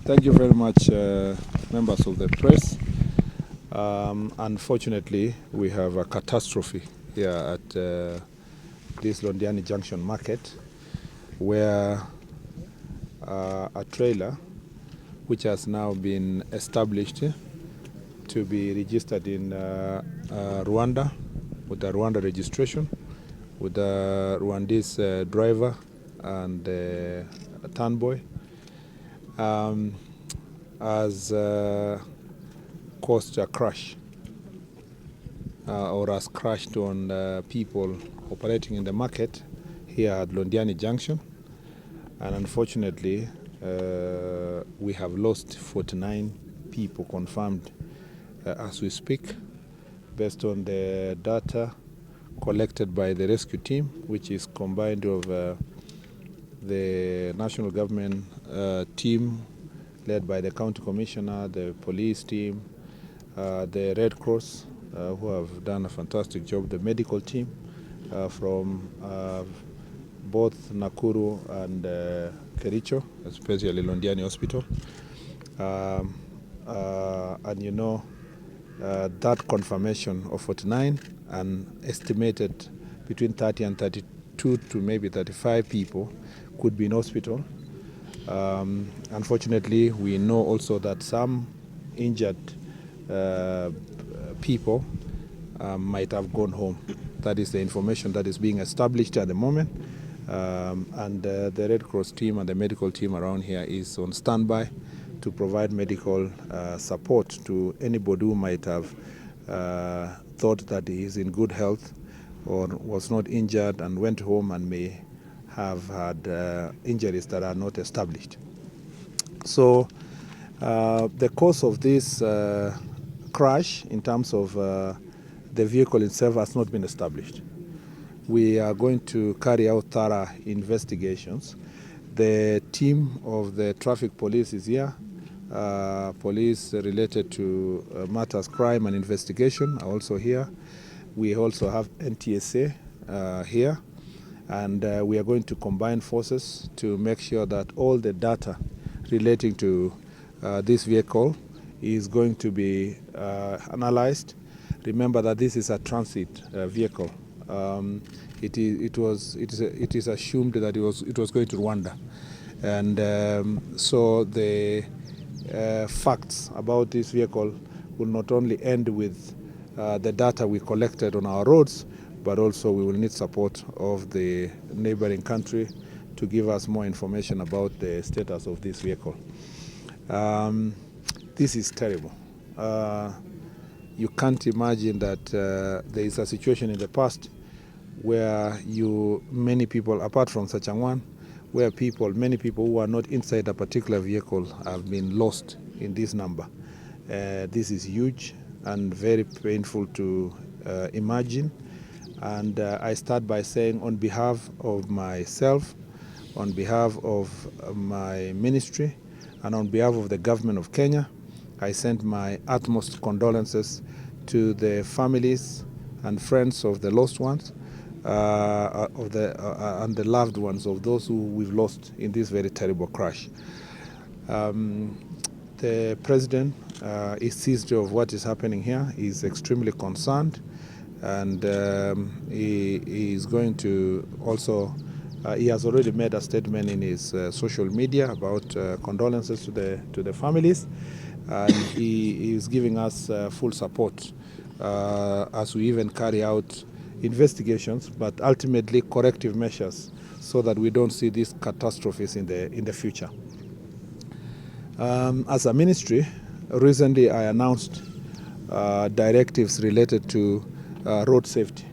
Thank you very much, members of the press. Unfortunately, we have a catastrophe here at this Londiani junction market, where a trailer, which has now been established to be registered in Rwanda, with a Rwanda registration, with a Rwandese driver and a tanboy, has caused a crash or has crashed on people operating in the market here at Londiani Junction. And unfortunately, we have lost 49 people confirmed as we speak, based on the data collected by the rescue team, which is combined of the national government team led by the county commissioner, the police team, the Red Cross, who have done a fantastic job, the medical team from both Nakuru and Kericho, especially Londiani Hospital. And you know, that confirmation of 49 and estimated between 30 and 32 to maybe 35 people could be in hospital. Unfortunately, we know also that some injured people might have gone home. That is the information that is being established at the moment. And the Red Cross team and the medical team around here is on standby to provide medical support to anybody who might have thought that he is in good health or was not injured and went home and may have had injuries that are not established. So the cause of this crash in terms of the vehicle itself has not been established. We are going to carry out thorough investigations. The team of the traffic police is here. Police related to matters crime and investigation are also here. We also have NTSA here. And we are going to combine forces to make sure that all the data relating to this vehicle is going to be analyzed. Remember that this is a transit vehicle. It is assumed that it was going to Rwanda, and so the facts about this vehicle will not only end with the data we collected on our roads, but also we will need support of the neighboring country to give us more information about the status of this vehicle. This is terrible. You can't imagine that there is a situation in the past where many people, apart from Sachangwan, where many people who are not inside a particular vehicle have been lost in this number. This is huge and very painful to imagine. And I start by saying, on behalf of myself, on behalf of my ministry, and on behalf of the government of Kenya, I send my utmost condolences to the families and friends of the lost ones, and the loved ones of those who we've lost in this very terrible crash. The president is seized of what is happening here. He is extremely concerned. And he is going to also, he has already made a statement in his social media about condolences to the families, and he is giving us full support as we even carry out investigations, but ultimately corrective measures, so that we don't see these catastrophes in the future. As a ministry, recently I announced directives related to road safety,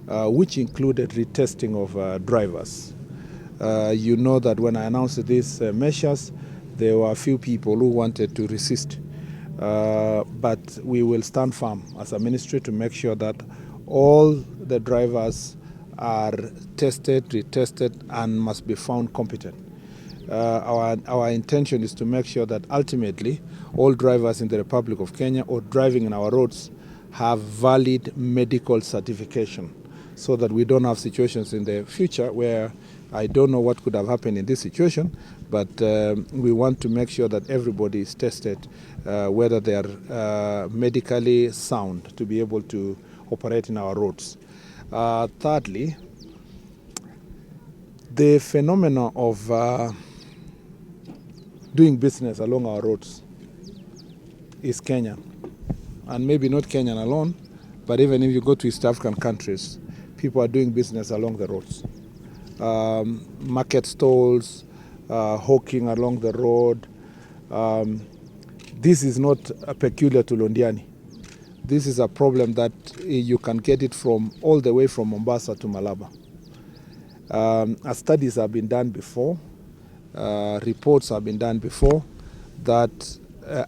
which included retesting of drivers. You know that when I announced these measures, there were a few people who wanted to resist. But we will stand firm as a ministry to make sure that all the drivers are tested, retested, and must be found competent. Our intention is to make sure that ultimately all drivers in the Republic of Kenya or driving in our roads have valid medical certification, so that we don't have situations in the future where I don't know what could have happened in this situation, but we want to make sure that everybody is tested, whether they are medically sound to be able to operate in our roads. Thirdly, the phenomenon of doing business along our roads is Kenyan, and maybe not Kenyan alone, but even if you go to East African countries, people are doing business along the roads. Market stalls, hawking along the road. This is not peculiar to Londiani. This is a problem that you can get it from all the way from Mombasa to Malaba. Studies have been done before, reports have been done before that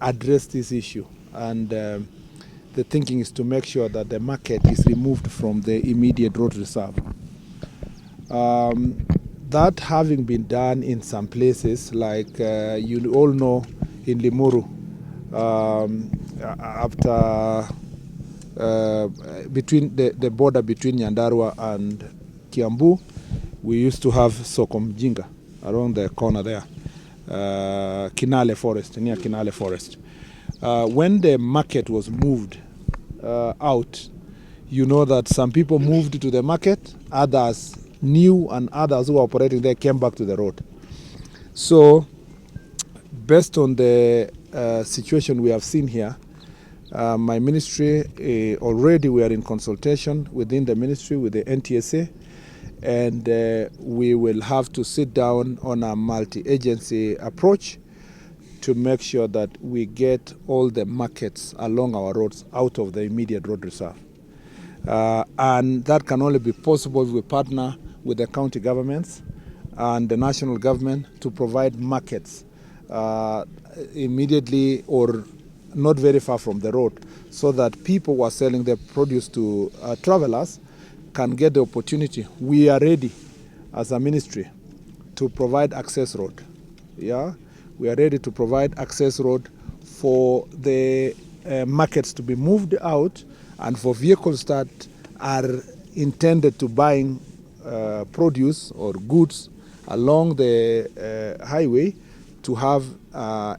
address this issue, and the thinking is to make sure that the market is removed from the immediate road reserve. That having been done in some places, like you all know in Limuru, after between the border between Nyandarua and Kiambu, we used to have Soko Mjinga around the corner there, Kinale Forest, near Kinale Forest. When the market was moved out, you know that some people moved to the market, others new, and others who were operating there came back to the road. So based on the situation we have seen here, my ministry, already we are in consultation within the ministry with the NTSA, and we will have to sit down on a multi-agency approach to make sure that we get all the markets along our roads out of the immediate road reserve. And that can only be possible if we partner with the county governments and the national government to provide markets immediately or not very far from the road, so that people who are selling their produce to travelers can get the opportunity. We are ready as a ministry to provide access road. Yeah, we are ready to provide access road for the markets to be moved out, and for vehicles that are intended to buying produce or goods along the highway to have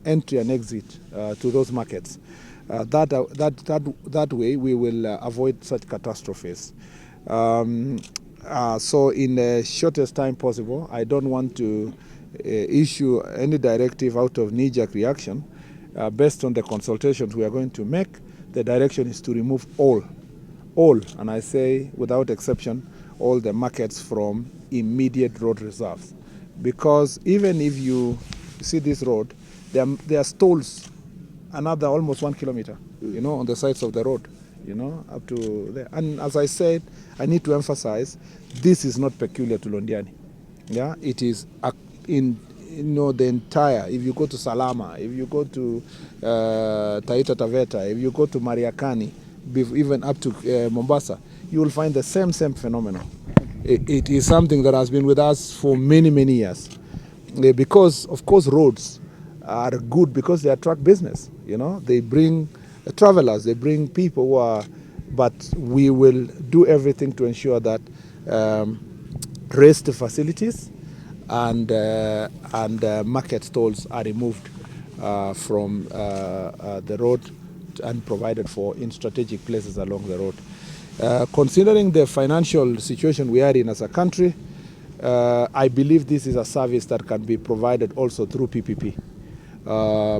entry and exit to those markets. That way we will avoid such catastrophes. So in the shortest time possible, I don't want to issue any directive out of knee-jerk reaction. Based on the consultations we are going to make, the direction is to remove all, and I say without exception, all the markets from immediate road reserves. Because even if you see this road, there are stalls another almost 1 kilometer, on the sides of the road, up to there. And as I said, I need to emphasize, this is not peculiar to Londiani. Yeah, it is in the entire. If you go to Salama, if you go to Taita Taveta, if you go to Mariakani, even up to Mombasa, you will find the same phenomenon. It is something that has been with us for many, many years. Because, of course, roads are good because they attract business. They bring travelers, they bring people who are, but we will do everything to ensure that rest facilities and market stalls are removed from the road and provided for in strategic places along the road. Considering the financial situation we are in as a country, I believe this is a service that can be provided also through PPP.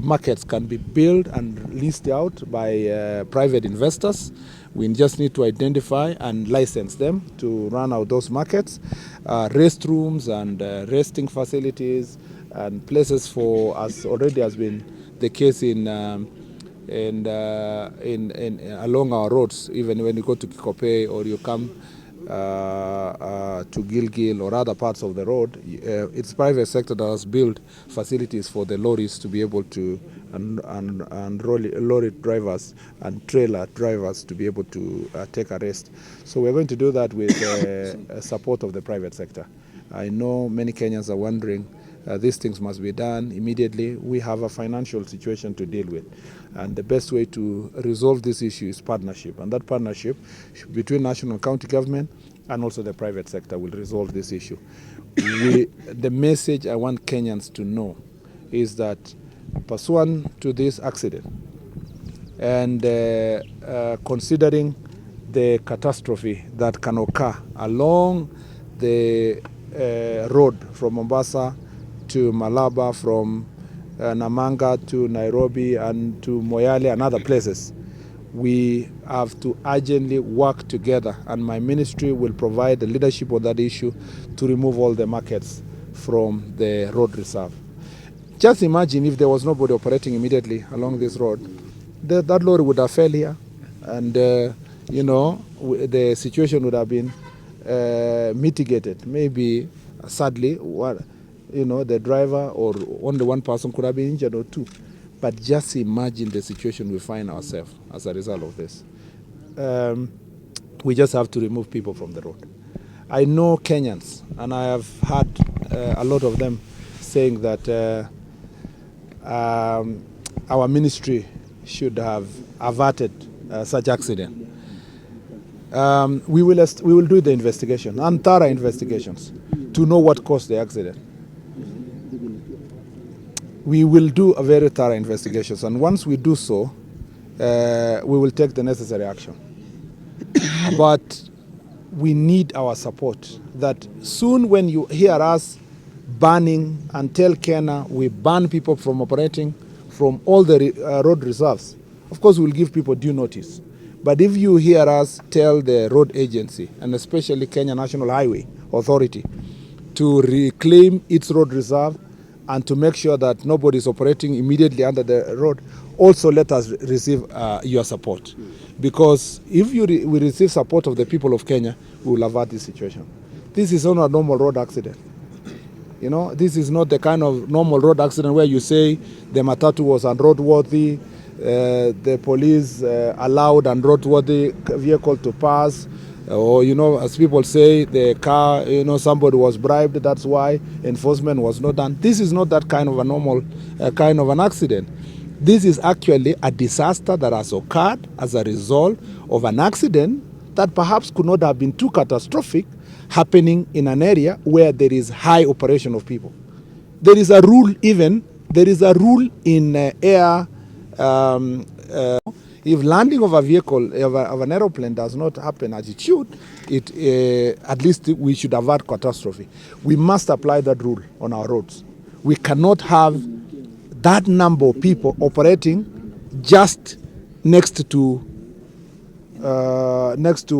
Markets can be built and leased out by private investors. We just need to identify and license them to run out those markets. Restrooms and resting facilities and places for, as already has been the case in along our roads, even when you go to Kikope or you come to Gilgil or other parts of the road, it's private sector that has built facilities for the lorries to be able to, and lorry drivers and trailer drivers to be able to take a rest. So we're going to do that with support of the private sector. I know many Kenyans are wondering, these things must be done immediately. We have a financial situation to deal with. And the best way to resolve this issue is partnership. And that partnership between national and county government and also the private sector will resolve this issue. The message I want Kenyans to know is that pursuant to this accident and considering the catastrophe that can occur along the road from Mombasa to Malaba, from Namanga to Nairobi and to Moyale and other places, we have to urgently work together, and my ministry will provide the leadership on that issue to remove all the markets from the road reserve. Just imagine if there was nobody operating immediately along this road, that lorry would have fell here, and the situation would have been mitigated. Maybe, sadly, the driver or only one person could have been injured or two. But just imagine the situation we find ourselves as a result of this. We just have to remove people from the road. I know Kenyans, and I have heard a lot of them saying that our ministry should have averted such accident. We will do the investigation, and thorough investigations, to know what caused the accident. We will do a very thorough investigations, and once we do so, we will take the necessary action. But we need our support. That soon when you hear us banning and tell Kenya we ban people from operating from all the road reserves, of course we'll give people due notice. But if you hear us tell the road agency, and especially Kenya National Highway Authority, to reclaim its road reserve and to make sure that nobody is operating immediately under the road, also let us receive your support. Because if we receive support of the people of Kenya, we will avert this situation. This is not a normal road accident. This is not the kind of normal road accident where you say the matatu was unroadworthy, the police allowed unroadworthy vehicle to pass, or as people say, the car, somebody was bribed, that's why enforcement was not done. This is not that kind of a normal kind of an accident. This is actually a disaster that has occurred as a result of an accident that perhaps could not have been too catastrophic, happening in an area where there is high operation of people. There is a rule in air. If landing of a vehicle, of an aeroplane does not happen as it should, at least we should avert catastrophe. We must apply that rule on our roads. We cannot have that number of people operating just next to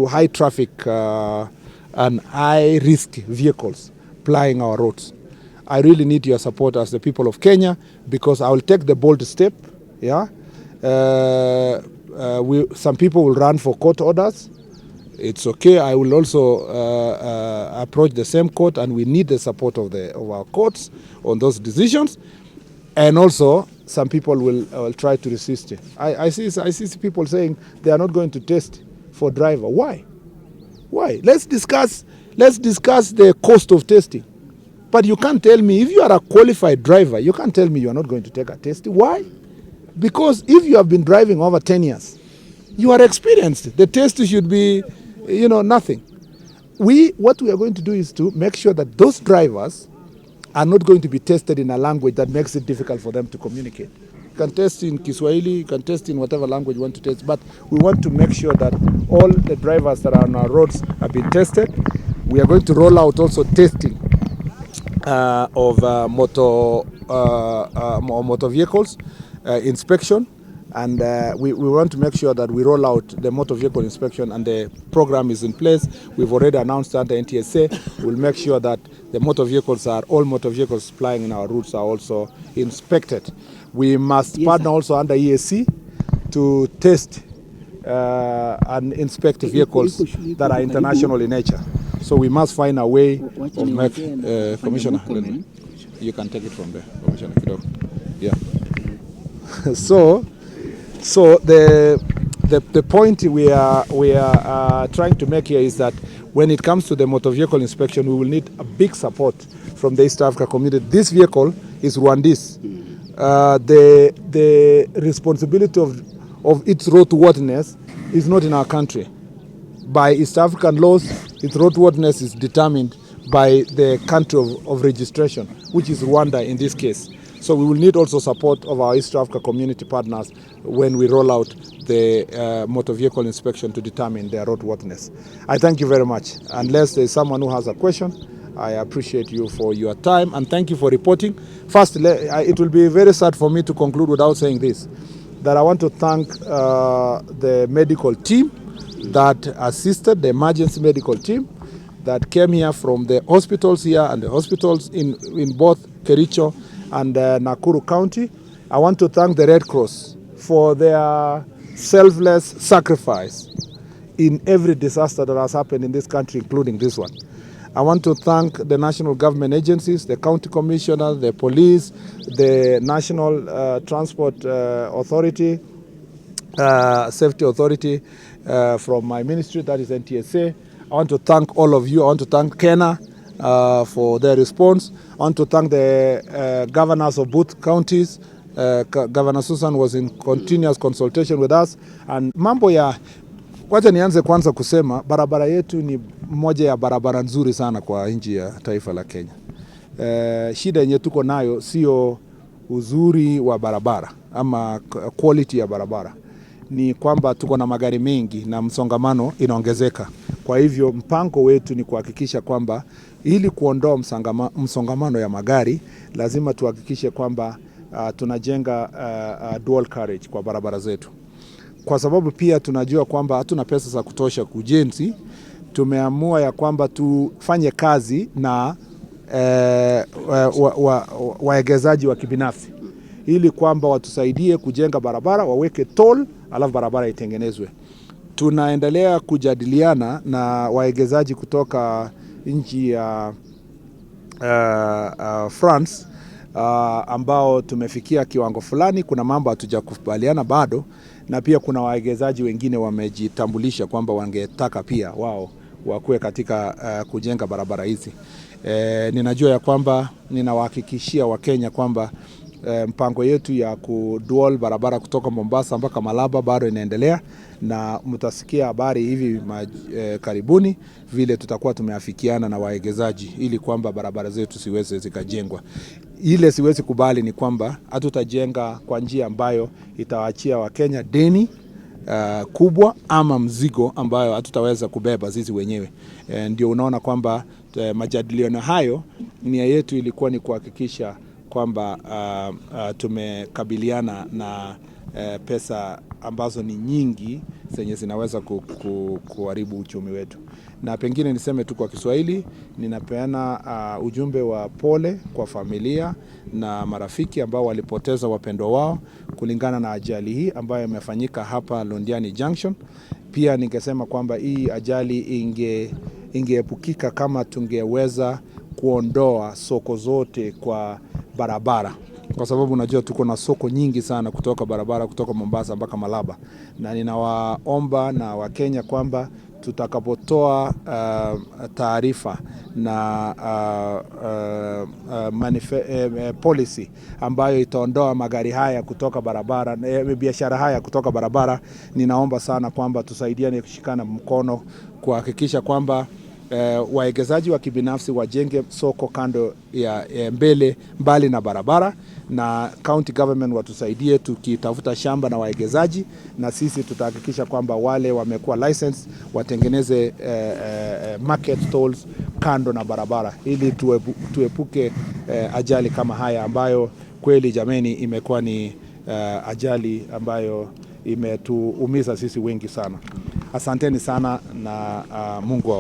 high traffic and high risk vehicles plying our roads. I really need your support as the people of Kenya, because I will take the bold step. Some people will run for court orders. It's okay. I will also approach the same court, and we need the support of our courts on those decisions. And also, some people will try to resist it. I see people saying they are not going to test for driver. Why? Let's discuss the cost of testing. But you can't tell me, if you are a qualified driver, you can't tell me you are not going to take a test. Why? Because if you have been driving over 10 years, you are experienced. The test should be, nothing. What we are going to do is to make sure that those drivers are not going to be tested in a language that makes it difficult for them to communicate. You can test in Kiswahili, you can test in whatever language you want to test, but we want to make sure that all the drivers that are on our roads have been tested. We are going to roll out also testing of motor vehicles inspection, and we want to make sure that we roll out the motor vehicle inspection, and the program is in place. We've already announced under NTSA. We'll make sure that all motor vehicles plying in our routes are also inspected. We must partner also under EAC to test and inspect vehicles that are international in nature. So we must find a way of making, Commissioner, you can take it from there, Commissioner Kidogo. Yeah. So the point we are trying to make here is that when it comes to the motor vehicle inspection, we will need a big support from the East Africa community. This vehicle is Rwandese. The responsibility of its roadworthiness is not in our country. By East African laws, its roadworthiness is determined by the country of registration, which is Rwanda in this case. So we will need also support of our East Africa community partners when we roll out the motor vehicle inspection to determine their roadworthiness. I thank you very much. Unless there's someone who has a question, I appreciate you for your time and thank you for reporting. First, it will be very sad for me to conclude without saying this, that I want to thank the medical team that assisted, the emergency medical team that came here from the hospitals here and the hospitals in both Kericho and Nakuru County. I want to thank the Red Cross for their selfless sacrifice in every disaster that has happened in this country, including this one. I want to thank the national government agencies, the county commissioner, the police, the National Transport Authority, Safety Authority from my ministry, that is NTSA. I want to thank all of you. I want to thank Kenya for their response. I want to thank the governors of both counties. Governor Susan was in continuous consultation with us. And mambo ya, wacha nianze kwanza kusema, barabara yetu ni moja ya barabara nzuri sana kwa nchi ya taifa la Kenya. Shida yenye tuko nayo sio uzuri wa barabara ama quality ya barabara. Ni kwamba tuko na magari mengi na msongamano inaongezeka. Kwa hivyo mpango wetu ni kuhakikisha kwamba ili kuondoa msongamano ya magari, lazima tuhakikishe kwamba tunajenga dual carriage kwa barabara zetu. Kwa sababu pia tunajua kwamba hatuna pesa za kutosha kujenzi, tumeamua ya kwamba tufanye kazi na waegezaji wa kibinafsi, ili kwamba watusaidie kujenga barabara, waweke toll, alafu barabara itengenezwe. Tunaendelea kujadiliana na waegezaji kutoka nchi ya France ambao tumefikia kiwango fulani. Kuna mambo hatujakubaliana bado, na pia kuna waegezaji wengine wamejitambulisha kwamba wangetaka pia wao wakuwe katika kujenga barabara hizi. Ninajua ya kwamba ninawahakikishia Wakenya kwamba mpango yetu ya kudual barabara kutoka Mombasa mpaka Malaba bado inaendelea, na mtasikia habari hivi karibuni vile tutakuwa tumeafikiana na waegezaji ili kwamba barabara zetu siweze zikajengwa. Ile siwezi kubali ni kwamba hatutajenga kwa njia ambayo itawaachia Wakenya deni kubwa ama mzigo ambayo hatutaweza kubeba sisi wenyewe. Ndio unaona kwamba majadiliano hayo, nia yetu ilikuwa ni kuhakikisha kwamba tumekabiliana na pesa ambazo ni nyingi zenye zinaweza kuharibu uchumi wetu. Na pengine niseme tu kwa Kiswahili, ninapeana ujumbe wa pole kwa familia na marafiki ambao walipoteza wapendwa wao kulingana na ajali hii ambayo imefanyika hapa Londiani junction. Pia ningesema kwamba hii ajali ingeepukika kama tungeweza kuondoa soko zote kwa barabara, kwa sababu unajua tuko na soko nyingi sana kutoka barabara kutoka Mombasa mpaka Malaba. Na ninawaomba na Wakenya kwamba tutakapotoa taarifa na policy ambayo itaondoa magari haya kutoka barabara, biashara haya kutoka barabara, ninaomba sana kwamba tusaidiane kushikana mkono kuhakikisha kwamba waegezaji wa kibinafsi wajenge soko kando ya mbali na barabara, na county government watusaidie tukitafuta shamba na waegezaji, na sisi tutahakikisha kwamba wale wamekuwa license watengeneze market tolls kando na barabara, ili tuepuke ajali kama haya ambayo kweli jameni imekuwa ni ajali ambayo imetuumiza sisi wengi sana. Asanteni sana na Mungu wa